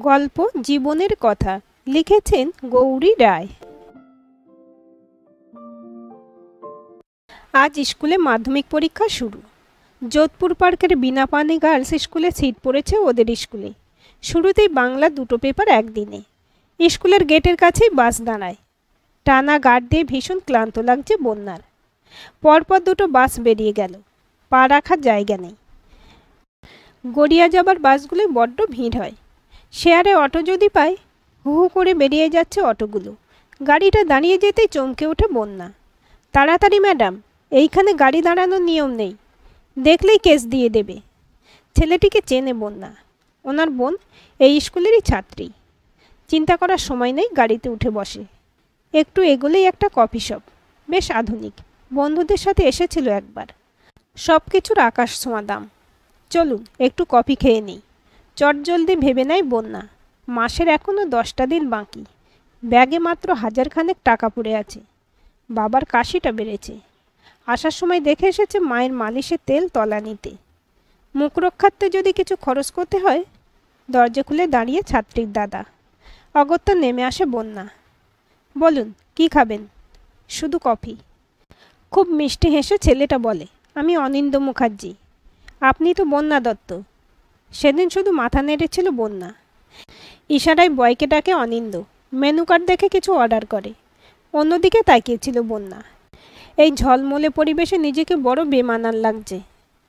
গল্প জীবনের কথা লিখেছেন গৌরী রায়। আজ স্কুলে মাধ্যমিক পরীক্ষা শুরু। যোধপুর পার্কের বিনাপানি গার্লস স্কুলে সিট পড়েছে ওদের স্কুলে। শুরুতেই বাংলা দুটো পেপার একদিনে। স্কুলের গেটের কাছেই বাস দাঁড়ায়। টানা গার্ড দিয়ে ভীষণ ক্লান্ত লাগছে বন্যার। পরপর দুটো বাস বেরিয়ে গেল, পা রাখার জায়গা নেই। গড়িয়া যাবার বাসগুলোয় বড্ড ভিড় হয়। শেয়ারে অটো যদি পায়, হু হু করে বেরিয়ে যাচ্ছে অটোগুলো। গাড়িটা দাঁড়িয়ে যেতেই চমকে ওঠে বন্যা। তাড়াতাড়ি ম্যাডাম, এইখানে গাড়ি দাঁড়ানোর নিয়ম নেই, দেখলেই কেস দিয়ে দেবে। ছেলেটিকে চেনে বন্যা, ওনার বোন এই স্কুলেরই ছাত্রী। চিন্তা করার সময় নেই, গাড়িতে উঠে বসে। একটু এগোলেই একটা কফি শপ, বেশ আধুনিক। বন্ধুদের সাথে এসেছিল একবার। সব কিছুর আকাশ ছোঁয়া দাম। চলুন একটু কফি খেয়ে নিই, চটজলদি ভেবে নেয় বন্যা। মাসের এখনও 10টা দিন বাকি। ব্যাগে মাত্র 1000 খানেক টাকা পড়ে আছে। বাবার কাশিটা বেড়েছে। আসার সময় দেখে এসেছে মায়ের মালিশের তেল তলানিতে। মুখ রক্ষার্থে যদি কিছু খরচ করতে হয়। দরজা খুলে দাঁড়িয়ে ছাত্রীর দাদা। অগত্যা নেমে আসে বন্যা। বলুন কি খাবেন? শুধু কফি। খুব মিষ্টি হেসে ছেলেটা বলে, আমি অনিন্দ মুখার্জি। আপনি তো বন্যা দত্ত। সেদিন শুধু মাথা নেড়েছিল বন্যা। ইশারায় বয়কে ডাকে অনিন্দ। মেনু কার্ড দেখে কিছু অর্ডার করে। অন্যদিকে তাকিয়েছিল বন্যা। এই ঝলমলে পরিবেশে নিজেকে বড় বেমানান লাগছে।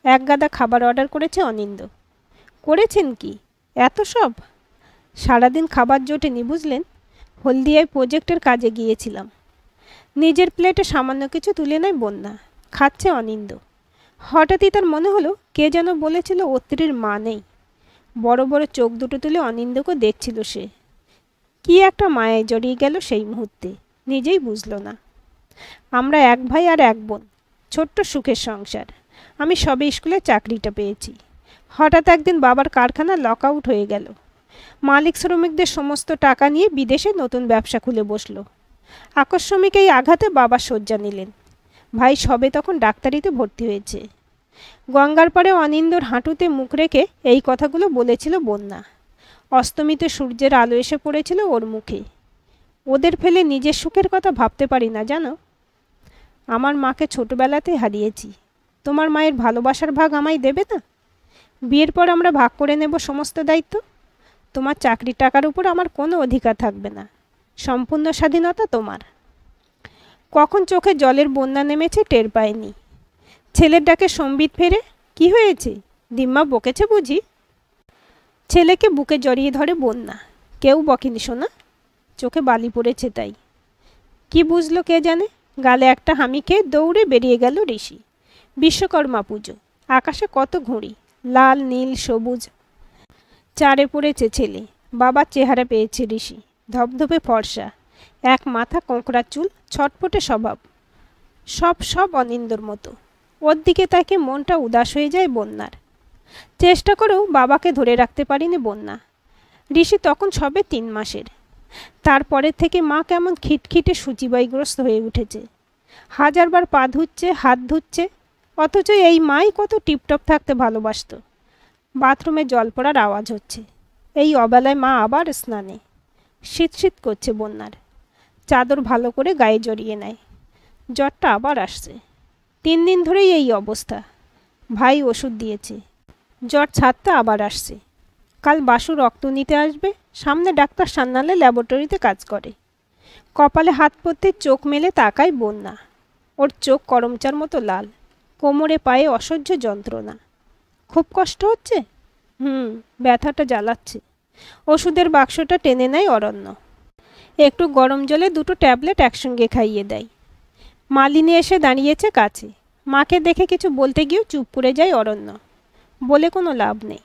এক গাদা খাবার অর্ডার করেছে অনিন্দ। করেছেন কি এত সব? সারাদিন খাবার জোটেনি বুঝলেন। হলদিয়ায় প্রজেক্টের কাজে গিয়েছিলাম। নিজের প্লেটে সামান্য কিছু তুলে নেয় বন্যা। খাচ্ছে অনিন্দ। হঠাৎই তার মনে হলো কে যেন বলেছিল অত্রির মা নেই। বড় বড় চোখ দুটো তুলে অনিন্দকে দেখছিল সে। কি একটা মায়ায় জড়িয়ে গেল সেই মুহূর্তে, নিজেই বুঝল না। আমরা এক ভাই আর এক বোন, ছোট্ট সুখের সংসার। আমি সবে স্কুলে চাকরিটা পেয়েছি। হঠাৎ একদিন বাবার কারখানা লক আউট হয়ে গেল। মালিক শ্রমিকদের সমস্ত টাকা নিয়ে বিদেশে নতুন ব্যবসা খুলে বসল। আকস্মিক এই আঘাতে বাবা শয্যা নিলেন। ভাই সবে তখন ডাক্তারিতে ভর্তি হয়েছে। গঙ্গার পাড়ে অনিন্দর হাঁটুতে মুখ রেখে এই কথাগুলো বলেছিল বন্যা। অস্তমিত সূর্যের আলো এসে পড়েছিল ওর মুখে। ওদের ফেলে নিজের সুখের কথা ভাবতে পারি না জানো। আমার মাকে ছোটবেলাতে হারিয়েছি। তোমার মায়ের ভালোবাসার ভাগ আমায় দেবে না? বিয়ের পর আমরা ভাগ করে নেব সমস্ত দায়িত্ব। তোমার চাকরির টাকার উপর আমার কোনো অধিকার থাকবে না। সম্পূর্ণ স্বাধীনতা তোমার। কখন চোখে জলের বন্যা নেমেছে টের পায়নি। ছেলের ডাকে সম্বিত ফেরে, কি হয়েছে? দিম্মা বকেছে বুঝি? ছেলেকে বুকে জড়িয়ে ধরে বন্যা। কেউ বকেনি শোনা, চোখে বালি পড়েছে তাই। কি বুঝলো কে জানে। গালে একটা হামি খেয়ে দৌড়ে বেরিয়ে গেল ঋষি। বিশ্বকর্মা পুজো। আকাশে কত ঘুড়ি, লাল নীল সবুজ। চারে পড়েছে ছেলে। বাবার চেহারা পেয়েছে ঋষি, ধবধবে ফর্সা, এক মাথা কোঁকড়া চুল, ছটফটে স্বভাব। সব অনিন্দর মতো। ওর দিকে তাকে মনটা উদাস হয়ে যায় বন্যার। চেষ্টা করেও বাবাকে ধরে রাখতে পারিনি বন্যা। ঋষি তখন সবে 3 মাসের। তারপরের থেকে মা কেমন খিটখিটে সূচিবায়গ্রস্ত হয়ে উঠেছে। 1000বার পা ধুচ্ছে, হাত ধুচ্ছে, অথচ এই মাই কত টিপটপ থাকতে ভালোবাসত। বাথরুমে জল পড়ার আওয়াজ হচ্ছে। এই অবেলায় মা আবার স্নানে। শীত করছে বন্যার। চাদর ভালো করে গায়ে জড়িয়ে নেয়। জ্বরটা আবার আসছে। 3 দিন ধরেই এই অবস্থা। ভাই ওষুধ দিয়েছে। জ্বর ছাড়তে আবার আসছে। কাল বাসু রক্ত নিতে আসবে। সামনে ডাক্তার সান্নালে ল্যাবরেটরিতে কাজ করে। কপালে হাত পড়তে চোখ মেলে তাকায় বন্যা। ওর চোখ করমচার মতো লাল। কোমরে পায়ে অসহ্য যন্ত্রণা। খুব কষ্ট হচ্ছে? ব্যথাটা জ্বালাচ্ছে। ওষুধের বাক্সটা টেনে নেয় অরণ্য। একটু গরম জলে 2টো ট্যাবলেট একসঙ্গে খাইয়ে দেয়। মালিনী এসে দাঁড়িয়েছে কাছে। মাকে দেখে কিছু বলতে গিয়েও চুপ করে যায় অরণ্য। বলে কোনো লাভ নেই।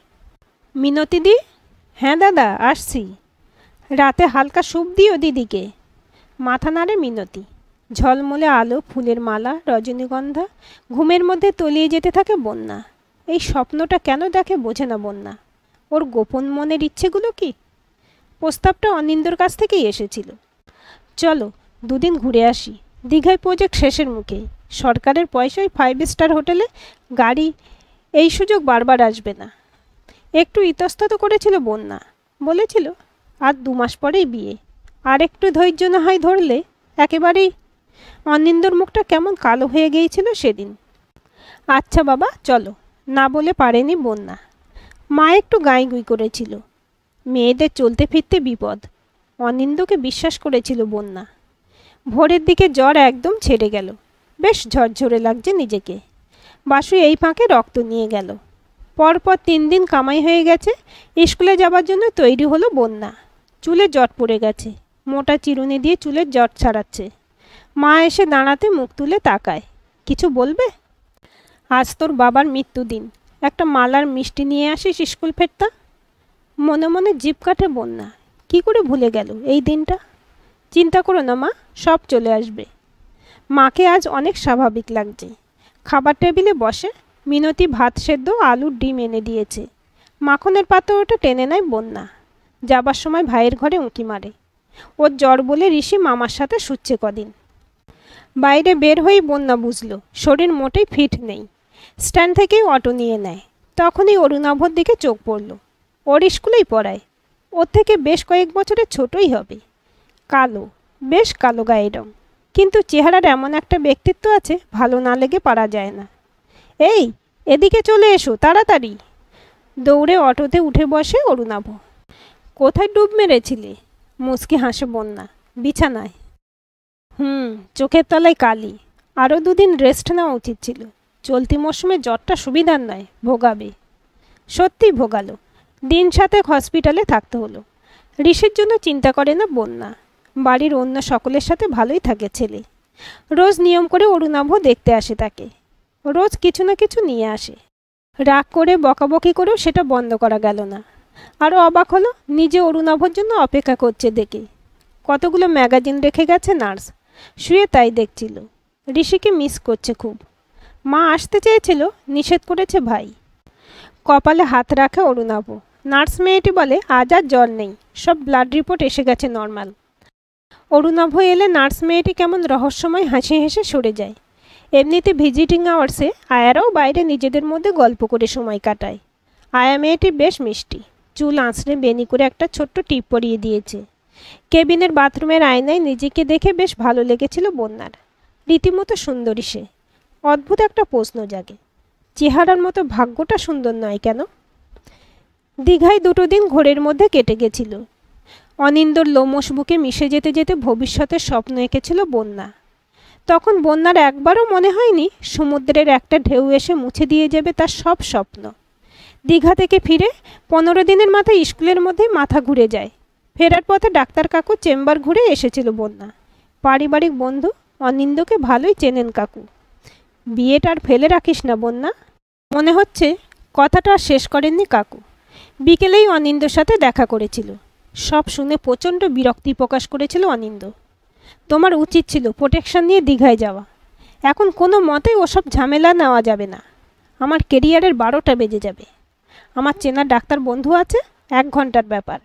মিনতি দি? হ্যাঁ দাদা, আসছি। রাতে হালকা স্যুপ দিও দিদিকে। মাথা নাড়ে মিনতি। ঝলমলে আলো, ফুলের মালা, রজনীগন্ধা। ঘুমের মধ্যে তলিয়ে যেতে থাকে বন্যা। এই স্বপ্নটা কেন দেখে বোঝে না বন্যা। ওর গোপন মনের ইচ্ছেগুলো কি? প্রস্তাবটা অনিন্দর কাছ থেকেই এসেছিল। চলো 2 দিন ঘুরে আসি। দীঘায় প্রজেক্ট শেষের মুখে। সরকারের পয়সায় 5 স্টার হোটেলে গাড়ি। এই সুযোগ বারবার আসবে না। একটু ইতস্তত করেছিল বন্যা। বলেছিল আর 2 মাস পরেই বিয়ে, আর একটু ধৈর্য না হয় ধরলে একেবারেই। অনিন্দর মুখটা কেমন কালো হয়ে গিয়েছিল সেদিন। আচ্ছা বাবা চলো, না বলে পারেনি বন্যা। মা একটু গাঁইগুই করেছিল, মেয়েদের চলতে ফিরতে বিপদ। অনিন্দকে বিশ্বাস করেছিল বন্যা। ভোরের দিকে জ্বর একদম ছেড়ে গেল, বেশ ঝরঝরে লাগছে নিজেকে। বাসু এই ফাঁকে রক্ত নিয়ে গেল। পরপর 3 দিন কামাই হয়ে গেছে। স্কুলে যাবার জন্য তৈরি হলো বন্যা। চুলে জট পড়ে গেছে, মোটা চিরুনি দিয়ে চুলের জট ছাড়াচ্ছে। মা এসে দাঁড়াতে মুখ তুলে তাকায়। কিছু বলবে? আজ তোর বাবার মৃত্যুদিন, একটা মালার মিষ্টি নিয়ে আসিস স্কুল ফেরতা। মনে মনে জিভ কাটে বন্যা, কি করে ভুলে গেল এই দিনটা। চিন্তা করো না মা, সব চলে আসবে। মাকে আজ অনেক স্বাভাবিক লাগছে। খাবার টেবিলে বসে মিনতি ভাত সেদ্ধ আলুর ডিম এনে দিয়েছে। মাখনের পাত্রটা টেনে নেয় বন্যা। যাবার সময় ভাইয়ের ঘরে উঁকি মারে। ওর জ্বর বলে ঋষি মামার সাথে শুচ্ছে কদিন। বাইরে বের হয়েই বন্যা বুঝলো শরীর মোটেই ফিট নেই। স্ট্যান্ড থেকেই অটো নিয়ে নেয়। তখনই অরুণাভর দিকে চোখ পড়ল। ওর স্কুলেই পড়ায়, ওর থেকে বেশ কয়েক বছরের ছোটই হবে। কালো, বেশ কালো গায়ের রং, কিন্তু চেহারার এমন একটা ব্যক্তিত্ব আছে ভালো না লেগে পারা যায় না। এই এদিকে চলে এসো তাড়াতাড়ি। দৌড়ে অটোতে উঠে বসে অরুণাভ। কোথায় ডুব মেরেছিলে? মুচকি হাসে বন্যা। বিছানায়। চোখের তলায় কালি। আরও 2 দিন রেস্ট নেওয়া উচিত ছিল। চলতি মরশুমে জ্বরটা সুবিধার নয়, ভোগাবে। সত্যি ভোগালো। দিন 7 হসপিটালে থাকতে হলো। ঋষির জন্য চিন্তা করে না বন্যা। বাড়ির অন্য সকলের সাথে ভালোই থাকে ছেলে। রোজ নিয়ম করে অরুণাভ দেখতে আসে তাকে। রোজ কিছু না কিছু নিয়ে আসে। রাগ করে বকাবকি করেও সেটা বন্ধ করা গেল না। আরও অবাক হলো নিজে অরুণাভর জন্য অপেক্ষা করছে দেখে। কতগুলো ম্যাগাজিন রেখে গেছে নার্স, শুয়ে তাই দেখছিল। ঋষিকে মিস করছে খুব। মা আসতে চেয়েছিল, নিষেধ করেছে ভাই। কপালে হাত রাখে অরুণাভ। নার্স মেয়েটি বলে আজ আর জ্বর নেই, সব ব্লাড রিপোর্ট এসে গেছে নর্মাল। অরুণাভ এলে নার্স মেয়েটি কেমন রহস্যময় হাসি হেসে সরে যায়। এমনিতে ভিজিটিং আওয়ার্সে আয়ারাও বাইরে নিজেদের মধ্যে গল্প করে সময় কাটায়। আয়া মেয়েটি বেশ মিষ্টি, চুল আঁচড়ে বেনি করে একটা ছোট্ট টিপ পরিয়ে দিয়েছে। কেবিনের বাথরুমের আয়নায় নিজেকে দেখে বেশ ভালো লেগেছিল বন্যার। রীতিমতো সুন্দরী সে। অদ্ভুত একটা প্রশ্ন জাগে, চেহারার মতো ভাগ্যটা সুন্দর নয় কেন? দীঘায় 2 দিন ঘোরের মধ্যে কেটে গেছিল। অনিন্দর লোমশ বুকে মিশে যেতে যেতে ভবিষ্যতের স্বপ্ন এঁকেছিল বন্যা। তখন বন্যার একবারও মনে হয়নি সমুদ্রের একটা ঢেউ এসে মুছে দিয়ে যাবে তার সব স্বপ্ন। দীঘা থেকে ফিরে 15 দিনের মাথায় স্কুলের মধ্যেই মাথা ঘুরে যায়। ফেরার পথে ডাক্তার কাকু চেম্বার ঘুরে এসেছিল বন্যা। পারিবারিক বন্ধু, অনিন্দকে ভালোই চেনেন কাকু। বিয়েটা আর ফেলে রাখিস না বন্যা। মনে হচ্ছে কথাটা আর শেষ করেননি কাকু। বিকেলেই অনিন্দর সাথে দেখা করেছিল। সব শুনে প্রচণ্ড বিরক্তি প্রকাশ করেছিল অনিন্দ। তোমার উচিত ছিল প্রোটেকশন নিয়ে দীঘায় যাওয়া। এখন কোনো মতেই ওসব ঝামেলা নেওয়া যাবে না। আমার কেরিয়ারের 12টা বেজে যাবে। আমার চেনা ডাক্তার বন্ধু আছে, 1 ঘন্টার ব্যাপার।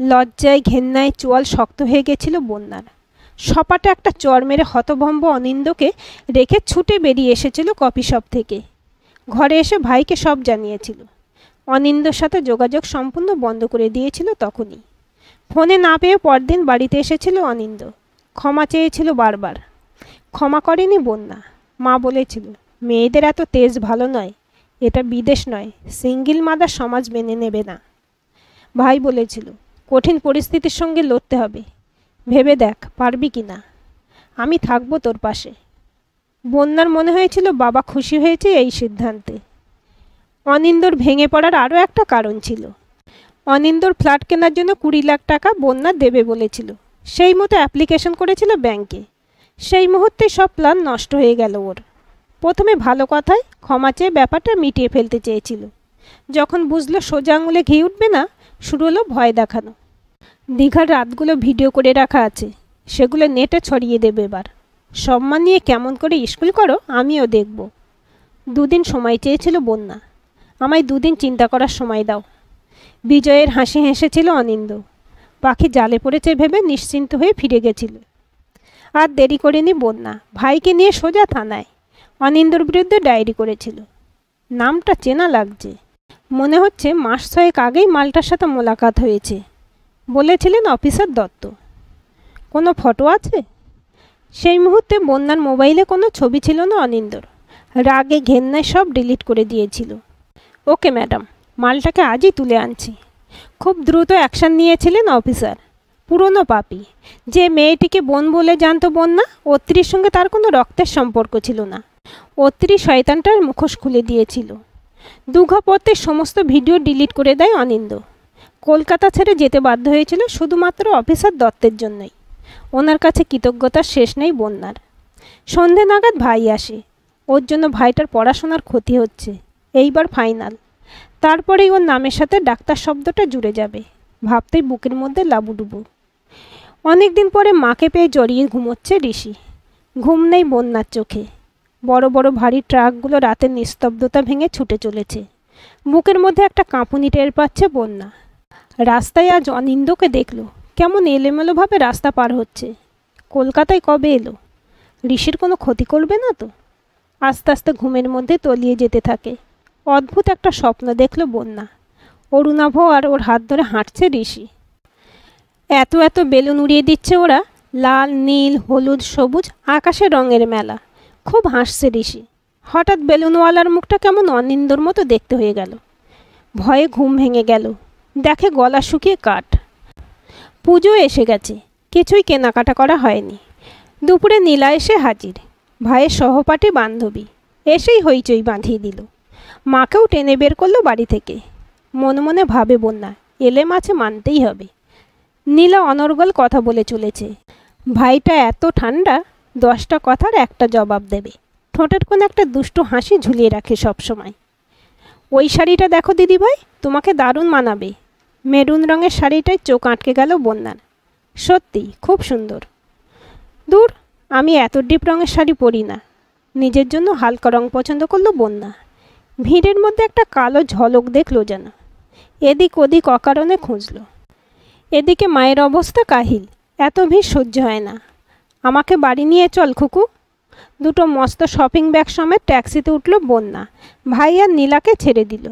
লজ্জায় ঘেন্নায় চোয়াল শক্ত হয়ে গেছিল বন্যার। সপাটে একটা চর মেরে হতভম্ব অনিন্দকে রেখে ছুটে বেরিয়ে এসেছিল কফি শপ থেকে। ঘরে এসে ভাইকে সব জানিয়েছিল। অনিন্দর সাথে যোগাযোগ সম্পূর্ণ বন্ধ করে দিয়েছিল তখনই। ফোনে না পেয়ে পরদিন বাড়িতে এসেছিল অনিন্দ। ক্ষমা চেয়েছিল বারবার। ক্ষমা করেনি বন্যা। মা বলেছিল মেয়েদের এত তেজ ভালো নয়, এটা বিদেশ নয়, সিঙ্গেল মাদার সমাজ মেনে নেবে না। ভাই বলেছিল কঠিন পরিস্থিতির সঙ্গে লড়তে হবে, ভেবে দেখ পারবি কি না। আমি থাকবো তোর পাশে। বন্যার মনে হয়েছিল বাবা খুশি হয়েছে এই সিদ্ধান্তে। অনিন্দর ভেঙে পড়ার আরও একটা কারণ ছিল। অনিন্দর ফ্ল্যাট কেনার জন্য 20 লাখ টাকা বন্যা দেবে বলেছিল। সেই মতো অ্যাপ্লিকেশন করেছিল ব্যাংকে। সেই মুহূর্তে সব প্ল্যান নষ্ট হয়ে গেল ওর। প্রথমে ভালো কথায় ক্ষমা চেয়ে ব্যাপারটা মিটিয়ে ফেলতে চেয়েছিল। যখন বুঝলো সোজা আঙুলে ঘি উঠবে না, শুরু হলো ভয় দেখানো। দীঘার রাতগুলো ভিডিও করে রাখা আছে, সেগুলো নেটে ছড়িয়ে দেবে এবার। সম্মান নিয়ে কেমন করে স্কুল করো আমিও দেখব। 2 দিন সময় চেয়েছিল বন্যা। আমায় 2 দিন চিন্তা করার সময় দাও। বিজয়ের হাসি হেসেছিল অনিন্দ। পাখি জালে পড়েছে ভেবে নিশ্চিন্ত হয়ে ফিরে গেছিল। আর দেরি করেনি বন্যা। ভাইকে নিয়ে সোজা থানায়। অনিন্দর বিরুদ্ধে ডায়েরি করেছিল। নামটা চেনা লাগছে। মনে হচ্ছে মাস 6 আগেই মালটার সাথে মোলাকাত হয়েছে। বলেছিলেন অফিসার দত্ত। কোনো ফটো আছে? সেই মুহূর্তে বন্যার মোবাইলে কোনো ছবি ছিল না অনিন্দর। রাগে ঘেন্নায় সব ডিলিট করে দিয়েছিল। ওকে ম্যাডাম, মালটাকে আজই তুলে আনছি। খুব দ্রুত অ্যাকশান নিয়েছিলেন অফিসার। পুরনো পাপি, যে মেয়েটিকে বোন বলে জানতো বন্যা, অত্রির সঙ্গে তার কোনো রক্তের সম্পর্ক ছিল না। অত্রি শয়তানটার মুখোশ খুলে দিয়েছিল। দুঘাপত্যের সমস্ত ভিডিও ডিলিট করে দেয় অনিন্দ। কলকাতা ছেড়ে যেতে বাধ্য হয়েছিল শুধুমাত্র অফিসার দত্তের জন্যই। ওনার কাছে কৃতজ্ঞতার শেষ নেই বন্যার। সন্ধে নাগাদ ভাই আসে। ওর জন্য ভাইটার পড়াশোনার ক্ষতি হচ্ছে। এইবার ফাইনাল। তারপরেই ওর নামের সাথে ডাক্তার শব্দটা জুড়ে যাবে। ভাবতেই বুকের মধ্যে লাবুডুবু। অনেক দিন পরে মাকে পেয়ে জড়িয়ে ঘুমোচ্ছে ঋষি। ঘুম নেই বন্যার চোখে। বড় বড় ভারী ট্রাকগুলো রাতের নিস্তব্ধতা ভেঙে ছুটে চলেছে। বুকের মধ্যে একটা কাঁপুনি টের পাচ্ছে বন্যা। রাস্তায় আজ অনিন্দকে দেখল কেমন এলোমেলোভাবে রাস্তা পার হচ্ছে। কলকাতায় কবে এলো? ঋষির কোনো ক্ষতি করবে না তো? আস্তে আস্তে ঘুমের মধ্যে তলিয়ে যেতে থাকে। অদ্ভুত একটা স্বপ্ন দেখল বন্যা। অরুণাভ আর ওর হাত ধরে হাঁটছে ঋষি। এত এত বেলুন উড়িয়ে দিচ্ছে ওরা। লাল, নীল, হলুদ, সবুজ, আকাশের রঙের মেলা। খুব হাসছে ঋষি। হঠাৎ বেলুনওয়ালার মুখটা কেমন অনিন্দর মতো দেখতে হয়ে গেল। ভয়ে ঘুম ভেঙে গেল। দেখে গলা শুকিয়ে কাঠ। পুজো এসে গেছে। কিছুই কেনাকাটা করা হয়নি। দুপুরে নীলা এসে হাজির। ভাইয়ের সহপাঠী বান্ধবী এসেই হইচই বাঁধিয়ে দিল। মাকেও টেনে বের করলো বাড়ি থেকে। মনে মনে ভাবে বন্যা, এলে মাছে মানতেই হবে। নীলা অনর্গল কথা বলে চলেছে। ভাইটা এত ঠান্ডা, 10টা কথার একটা জবাব দেবে। ঠোঁটের কোন একটা দুষ্টু হাসি ঝুলিয়ে রাখে সব সময়। ওই শাড়িটা দেখো দিদিভাই, তোমাকে দারুণ মানাবে। মেরুন রঙের শাড়িটায় চোখ আটকে গেল বন্যার। সত্যি খুব সুন্দর। দূর, আমি এত ডিপ রঙের শাড়ি পরি না। নিজের জন্য হালকা রং পছন্দ করলো বন্যা। ভিড়ের মধ্যে একটা কালো ঝলক দেখলো যেন। এদিক ওদিক অকারণে খুঁজল। এদিকে মায়ের অবস্থা কাহিল। এত ভিড় সহ্য হয় না। আমাকে বাড়ি নিয়ে চল খুকু। দুটো মস্ত শপিং ব্যাগ সমেত ট্যাক্সিতে উঠল বন্যা। ভাই আর নীলাকে ছেড়ে দিল।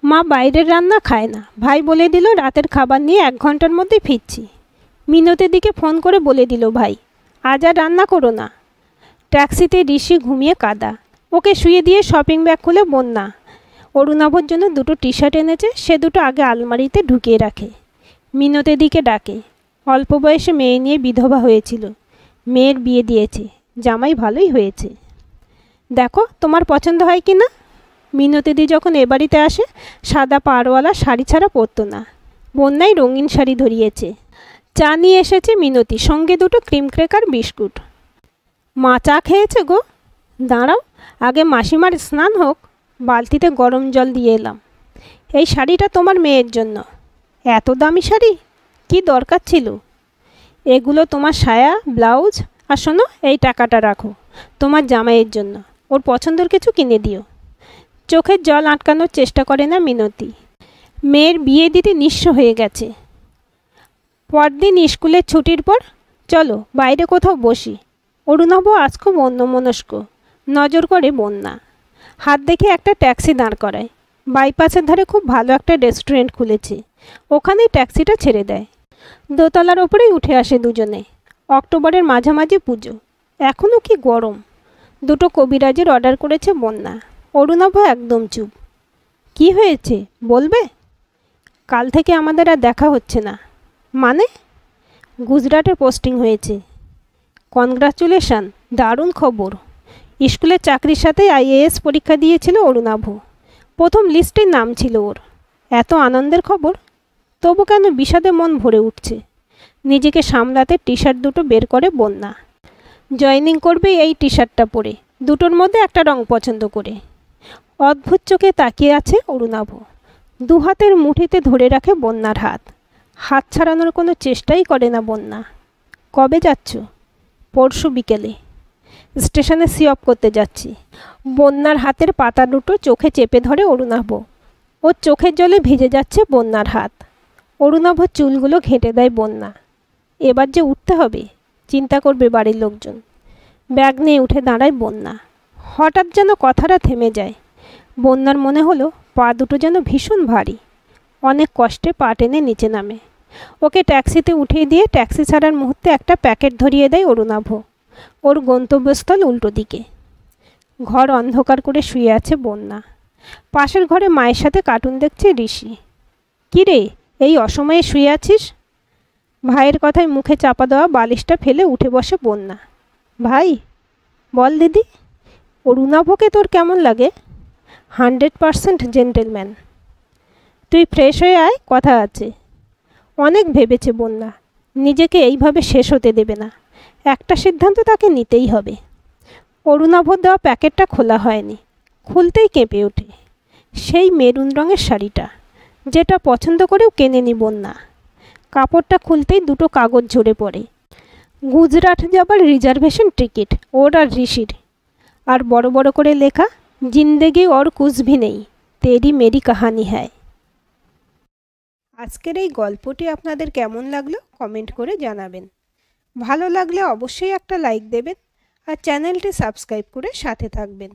মা বাইরের রান্না খায় না। ভাই বলে দিল রাতের খাবার নিয়ে 1 ঘন্টার মধ্যেই ফিরছি। মিনতের দিকে ফোন করে বলে দিল ভাই, আজ আর রান্না করো না। ট্যাক্সিতে ঋষি ঘুমিয়ে কাদা। ওকে শুয়ে দিয়ে শপিং ব্যাগ খুলে বন্যা অরুণাভর জন্য দুটো টি শার্ট এনেছে। সে দুটো আগে আলমারিতে ঢুকিয়ে রাখে। মিনতের দিকে ডাকে। অল্প বয়সে মেয়ে নিয়ে বিধবা হয়েছিল। মেয়ের বিয়ে দিয়েছে। জামাই ভালোই হয়েছে। দেখো তোমার পছন্দ হয় কি না। মিনতিদি যখন এ বাড়িতে আসে সাদা পাড়ওয়ালা শাড়ি ছাড়া পরতো না। বন্যায় রঙিন শাড়ি ধরিয়েছে। চা নিয়ে এসেছে মিনতি, সঙ্গে দুটো ক্রিম ক্রেকার বিস্কুট। মা চা খেয়েছে গো। দাঁড়াও, আগে মাসিমার স্নান হোক। বালতিতে গরম জল দিয়ে এলাম। এই শাড়িটা তোমার মেয়ের জন্য। এত দামি শাড়ি? কি দরকার ছিল? এগুলো তোমার সায়া, ব্লাউজ। আর শোনো, এই টাকাটা রাখো তোমার জামাইয়ের জন্য। ওর পছন্দের কিছু কিনে দিও। চোখের জল আটকানোর চেষ্টা করে না মিনতি। মেয়ের বিয়ে দিতে নিঃস্ব হয়ে গেছে। পরদিন স্কুলের ছুটির পর চলো বাইরে কোথাও বসি। অরুণাভ আজ খুব অন্যমনস্ক। নজর করে বন্যা। হাত দেখে একটা ট্যাক্সি দাঁড় করায়। বাইপাসের ধারে খুব ভালো একটা রেস্টুরেন্ট খুলেছে। ওখানেই ট্যাক্সিটা ছেড়ে দেয়। দোতলার ওপরেই উঠে আসে দুজনে। অক্টোবরের মাঝামাঝি পুজো। এখনও কি গরম। দুটো কবিরাজের অর্ডার করেছে বন্যা। অরুণাভ একদম চুপ। কি হয়েছে বলবে? কাল থেকে আমাদের আর দেখা হচ্ছে না। মানে? গুজরাটে পোস্টিং হয়েছে। কনগ্রাচুলেশন, দারুণ খবর। স্কুলের চাকরির সাথে IAS পরীক্ষা দিয়েছিল অরুণাভ। প্রথম লিস্টেই নাম ছিল ওর। এত আনন্দের খবর, তবু কেন বিষাদে মন ভরে উঠছে। নিজেকে সামলাতে টি শার্ট দুটো বের করে বন্যা। জয়েনিং করবে এই টি শার্টটা পরে, দুটোর মধ্যে একটা রং পছন্দ করে। অদ্ভুত চোখে তাকিয়ে আছে অরুণাভ। দু হাতের মুঠিতে ধরে রাখে বন্যার হাত। হাত ছাড়ানোর কোনো চেষ্টাই করে না বন্যা। কবে যাচ্ছ? পরশু বিকেলে। স্টেশনে সি অফ করতে যাচ্ছি। বন্যার হাতের পাতা দুটো চোখে চেপে ধরে অরুণাভ। ওর চোখের জলে ভিজে যাচ্ছে বন্যার হাত। অরুণাভ চুলগুলো ঘেঁটে দেয় বন্যা। এবার যে উঠতে হবে, চিন্তা করবে বাড়ির লোকজন। ব্যাগ নিয়ে উঠে দাঁড়ায় বন্যা। হঠাৎ যেন কথাটা থেমে যায়। বন্যার মনে হলো পা দুটো যেন ভীষণ ভারী। অনেক কষ্টে পা টেনে নিচে নামে। ওকে ট্যাক্সিতে উঠিয়ে দিয়ে ট্যাক্সি ছাড়ার মুহূর্তে একটা প্যাকেট ধরিয়ে দেয় অরুণাভ। ওর গন্তব্যস্থল উল্টো দিকে। ঘর অন্ধকার করে শুয়ে আছে বন্যা। পাশের ঘরে মায়ের সাথে কার্টুন দেখছে ঋষি। কী রে, এই অসময়ে শুয়ে আছিস? ভাইয়ের কথায় মুখে চাপা দেওয়া বালিশটা ফেলে উঠে বসে বন্যা। ভাই, বল দিদি, অরুণাভকে তোর কেমন লাগে? 100% জেন্টেলম্যান। তুই ফ্রেশ হয়ে আয়, কথা আছে। অনেক ভেবেছে বন্যা, নিজেকে এইভাবে শেষ হতে দেবে না। একটা সিদ্ধান্ত তাকে নিতেই হবে। অরুণাভর দেওয়া প্যাকেটটা খোলা হয়নি। খুলতেই কেঁপে ওঠে। সেই মেরুন রঙের শাড়িটা, যেটা পছন্দ করেও কেনেনি বন্যা। কাপড়টা খুলতেই দুটো কাগজ ঝরে পড়ে। গুজরাট যাবার রিজার্ভেশন টিকিট ওর আর ঋষির। আর বড় বড় করে লেখা, জিন্দেগি और कुछ भी नहीं, तेरी मेरी कहानी है। আজকের এই গল্পটি আপনাদের কেমন লাগলো কমেন্ট করে জানাবেন। ভালো লাগলে অবশ্যই একটা লাইক দেবেন আর চ্যানেলটি সাবস্ক্রাইব করে সাথে থাকবেন।